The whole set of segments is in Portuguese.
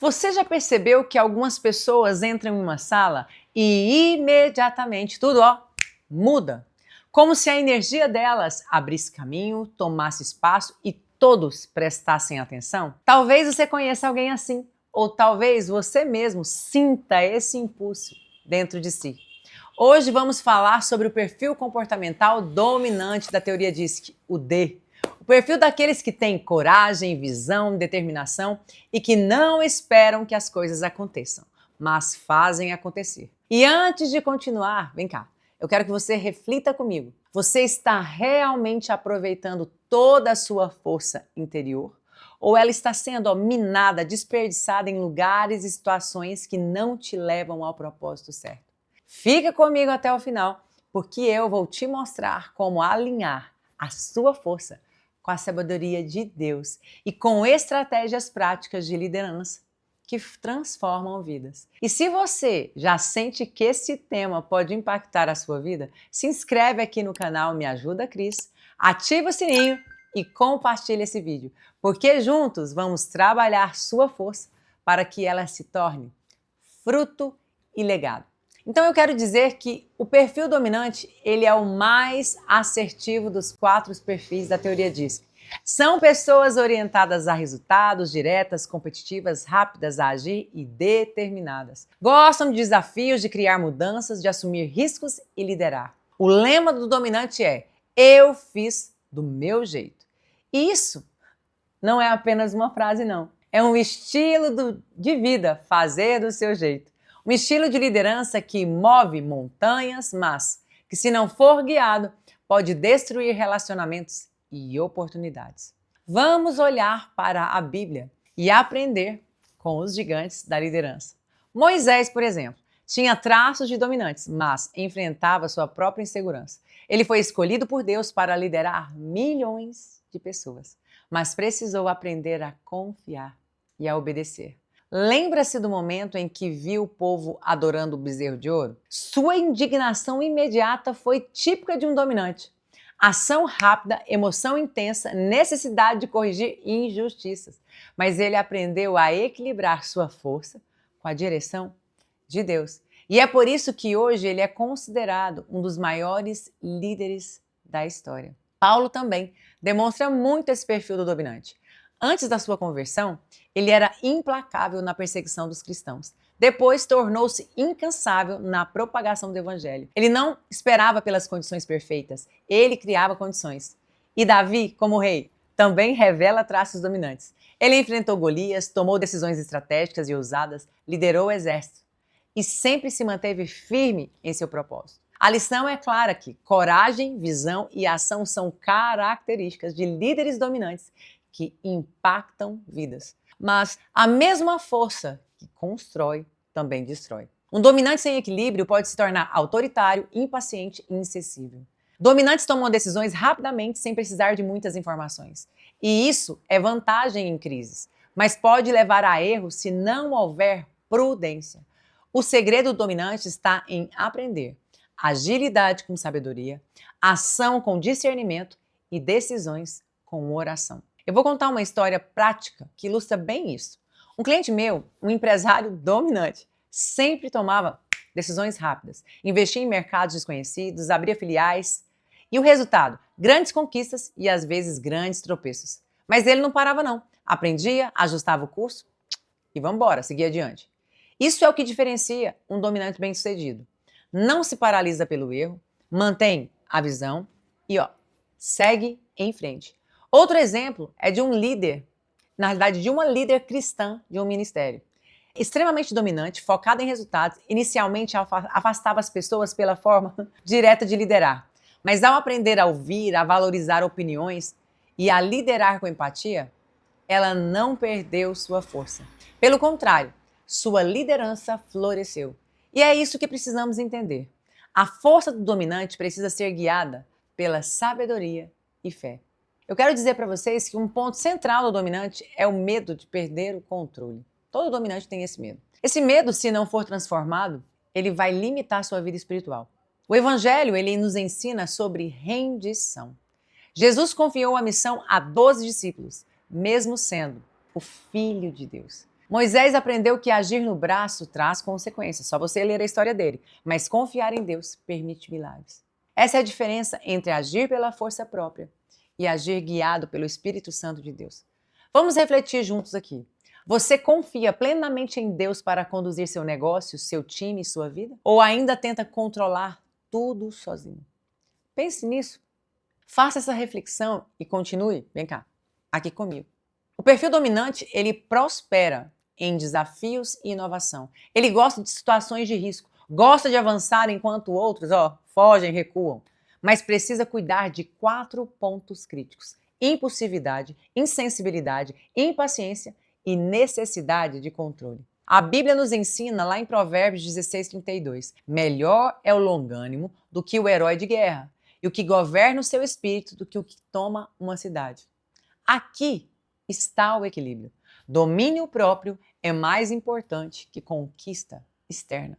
Você já percebeu que algumas pessoas entram em uma sala e imediatamente tudo, muda? Como se a energia delas abrisse caminho, tomasse espaço e todos prestassem atenção? Talvez você conheça alguém assim, ou talvez você mesmo sinta esse impulso dentro de si. Hoje vamos falar sobre o perfil comportamental dominante da teoria DISC, o D. O perfil daqueles que têm coragem, visão, determinação e que não esperam que as coisas aconteçam, mas fazem acontecer. E antes de continuar, vem cá, eu quero que você reflita comigo. Você está realmente aproveitando toda a sua força interior? Ou ela está sendo minada, desperdiçada em lugares e situações que não te levam ao propósito certo? Fica comigo até o final, porque eu vou te mostrar como alinhar a sua força com a sabedoria de Deus e com estratégias práticas de liderança que transformam vidas. E se você já sente que esse tema pode impactar a sua vida, se inscreve aqui no canal Me Ajuda Cris, ativa o sininho e compartilha esse vídeo, porque juntos vamos trabalhar sua força para que ela se torne fruto e legado. Então eu quero dizer que o perfil dominante, ele é o mais assertivo dos 4 perfis da teoria DISC. São pessoas orientadas a resultados, diretas, competitivas, rápidas a agir e determinadas. Gostam de desafios, de criar mudanças, de assumir riscos e liderar. O lema do dominante é: eu fiz do meu jeito. E isso não é apenas uma frase, não. É um estilo de vida, fazer do seu jeito. Um estilo de liderança que move montanhas, mas que, se não for guiado, pode destruir relacionamentos e oportunidades. Vamos olhar para a Bíblia e aprender com os gigantes da liderança. Moisés, por exemplo, tinha traços de dominantes, mas enfrentava sua própria insegurança. Ele foi escolhido por Deus para liderar milhões de pessoas, mas precisou aprender a confiar e a obedecer. Lembra-se do momento em que viu o povo adorando o bezerro de ouro? Sua indignação imediata foi típica de um dominante. Ação rápida, emoção intensa, necessidade de corrigir injustiças. Mas ele aprendeu a equilibrar sua força com a direção de Deus. E é por isso que hoje ele é considerado um dos maiores líderes da história. Paulo também demonstra muito esse perfil do dominante. Antes da sua conversão, ele era implacável na perseguição dos cristãos. Depois, tornou-se incansável na propagação do evangelho. Ele não esperava pelas condições perfeitas, ele criava condições. E Davi, como rei, também revela traços dominantes. Ele enfrentou Golias, tomou decisões estratégicas e ousadas, liderou o exército e sempre se manteve firme em seu propósito. A lição é clara que coragem, visão e ação são características de líderes dominantes que impactam vidas. Mas a mesma força que constrói também destrói. Um dominante sem equilíbrio pode se tornar autoritário, impaciente e insensível. Dominantes tomam decisões rapidamente sem precisar de muitas informações. E isso é vantagem em crises, mas pode levar a erro se não houver prudência. O segredo do dominante está em aprender agilidade com sabedoria, ação com discernimento e decisões com oração. Eu vou contar uma história prática que ilustra bem isso. Um cliente meu, um empresário dominante, sempre tomava decisões rápidas, investia em mercados desconhecidos, abria filiais. E o resultado? Grandes conquistas e às vezes grandes tropeços. Mas ele não parava não. Aprendia, ajustava o curso e vamos embora, seguia adiante. Isso é o que diferencia um dominante bem-sucedido. Não se paralisa pelo erro, mantém a visão e segue em frente. Outro exemplo é de um líder, na realidade de uma líder cristã de um ministério. Extremamente dominante, focada em resultados, inicialmente afastava as pessoas pela forma direta de liderar. Mas ao aprender a ouvir, a valorizar opiniões e a liderar com empatia, ela não perdeu sua força. Pelo contrário, sua liderança floresceu. E é isso que precisamos entender. A força do dominante precisa ser guiada pela sabedoria e fé. Eu quero dizer para vocês que um ponto central do dominante é o medo de perder o controle. Todo dominante tem esse medo. Esse medo, se não for transformado, ele vai limitar sua vida espiritual. O Evangelho, ele nos ensina sobre rendição. Jesus confiou a missão a 12 discípulos, mesmo sendo o Filho de Deus. Moisés aprendeu que agir no braço traz consequências, só você ler a história dele, mas confiar em Deus permite milagres. Essa é a diferença entre agir pela força própria e agir guiado pelo Espírito Santo de Deus. Vamos refletir juntos aqui. Você confia plenamente em Deus para conduzir seu negócio, seu time e sua vida? Ou ainda tenta controlar tudo sozinho? Pense nisso. Faça essa reflexão e continue, vem cá, aqui comigo. O perfil dominante, ele prospera em desafios e inovação. Ele gosta de situações de risco, gosta de avançar enquanto outros, fogem, recuam. Mas precisa cuidar de 4 pontos críticos: impulsividade, insensibilidade, impaciência e necessidade de controle. A Bíblia nos ensina lá em Provérbios 16:32, melhor é o longânimo do que o herói de guerra, e o que governa o seu espírito do que o que toma uma cidade. Aqui está o equilíbrio. Domínio próprio é mais importante que conquista externa.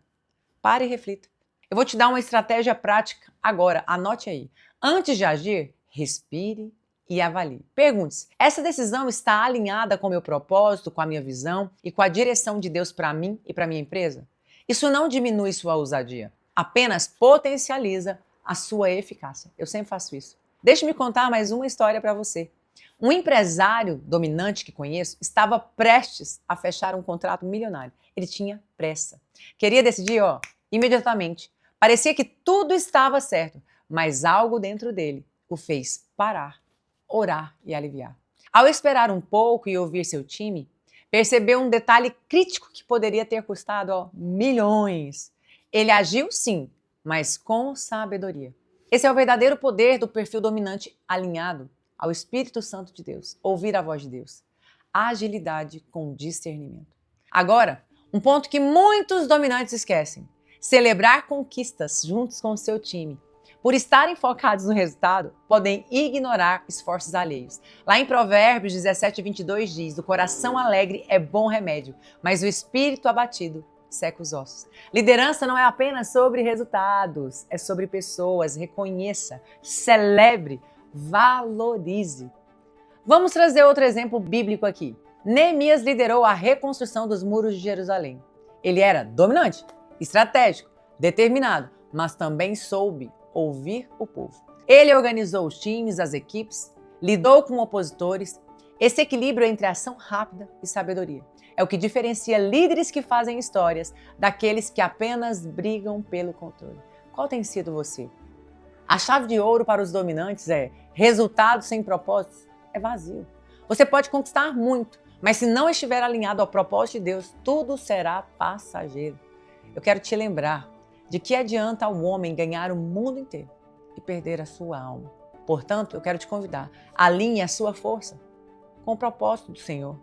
Pare e reflita. Eu vou te dar uma estratégia prática agora, anote aí. Antes de agir, respire e avalie. Pergunte-se: essa decisão está alinhada com o meu propósito, com a minha visão e com a direção de Deus para mim e para minha empresa? Isso não diminui sua ousadia, apenas potencializa a sua eficácia. Eu sempre faço isso. Deixe-me contar mais uma história para você. Um empresário dominante que conheço estava prestes a fechar um contrato milionário. Ele tinha pressa. Queria decidir, imediatamente. Parecia que tudo estava certo, mas algo dentro dele o fez parar, orar e aliviar. Ao esperar um pouco e ouvir seu time, percebeu um detalhe crítico que poderia ter custado milhões. Ele agiu sim, mas com sabedoria. Esse é o verdadeiro poder do perfil dominante alinhado ao Espírito Santo de Deus, ouvir a voz de Deus. Agilidade com discernimento. Agora, um ponto que muitos dominantes esquecem: celebrar conquistas juntos com o seu time. Por estarem focados no resultado, podem ignorar esforços alheios. Lá em Provérbios 17:22 diz: o coração alegre é bom remédio, mas o espírito abatido seca os ossos. Liderança não é apenas sobre resultados, é sobre pessoas. Reconheça, celebre, valorize. Vamos trazer outro exemplo bíblico aqui. Neemias liderou a reconstrução dos muros de Jerusalém. Ele era dominante, estratégico, determinado, mas também soube ouvir o povo. Ele organizou os times, as equipes, lidou com opositores. Esse equilíbrio entre ação rápida e sabedoria é o que diferencia líderes que fazem histórias daqueles que apenas brigam pelo controle. Qual tem sido você? A chave de ouro para os dominantes é: resultado sem propósito é vazio. Você pode conquistar muito, mas se não estiver alinhado ao propósito de Deus, tudo será passageiro. Eu quero te lembrar de que adianta ao homem ganhar o mundo inteiro e perder a sua alma. Portanto, eu quero te convidar: alinhe a sua força com o propósito do Senhor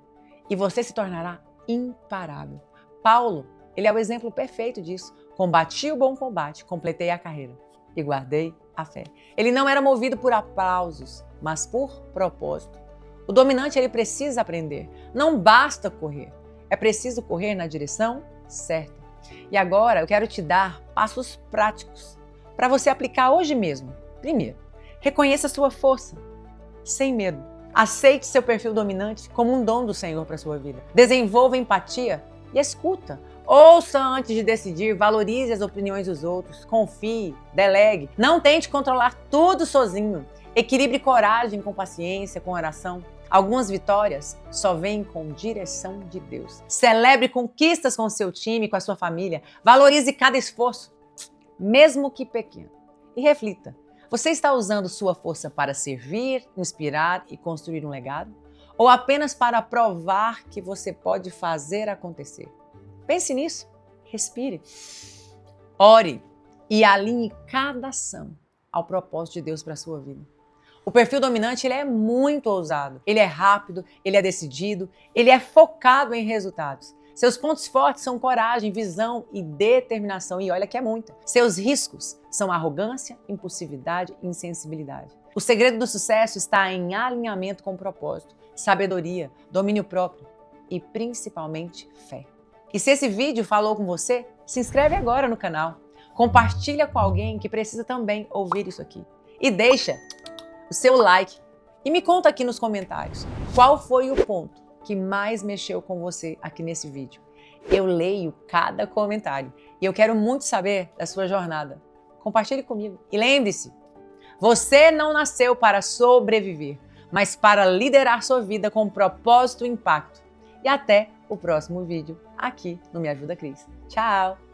e você se tornará imparável. Paulo, ele é o exemplo perfeito disso. Combati o bom combate, completei a carreira e guardei a fé. Ele não era movido por aplausos, mas por propósito. O dominante, ele precisa aprender. Não basta correr, é preciso correr na direção certa. E agora eu quero te dar passos práticos para você aplicar hoje mesmo. Primeiro, reconheça a sua força, sem medo. Aceite seu perfil dominante como um dom do Senhor para a sua vida. Desenvolva empatia e escuta. Ouça antes de decidir, valorize as opiniões dos outros, confie, delegue. Não tente controlar tudo sozinho. Equilibre coragem com paciência, com oração. Algumas vitórias só vêm com direção de Deus. Celebre conquistas com seu time, com a sua família. Valorize cada esforço, mesmo que pequeno. E reflita: você está usando sua força para servir, inspirar e construir um legado? Ou apenas para provar que você pode fazer acontecer? Pense nisso, respire, ore e alinhe cada ação ao propósito de Deus para a sua vida. O perfil dominante, ele é muito ousado, ele é rápido, ele é decidido, ele é focado em resultados. Seus pontos fortes são coragem, visão e determinação, e olha que é muita. Seus riscos são arrogância, impulsividade e insensibilidade. O segredo do sucesso está em alinhamento com o propósito, sabedoria, domínio próprio e principalmente fé. E se esse vídeo falou com você, se inscreve agora no canal, compartilha com alguém que precisa também ouvir isso aqui e deixa o seu like e me conta aqui nos comentários qual foi o ponto que mais mexeu com você aqui nesse vídeo. Eu leio cada comentário e eu quero muito saber da sua jornada. Compartilhe comigo. E lembre-se, você não nasceu para sobreviver, mas para liderar sua vida com propósito e impacto. E até o próximo vídeo aqui no Me Ajuda Cris. Tchau!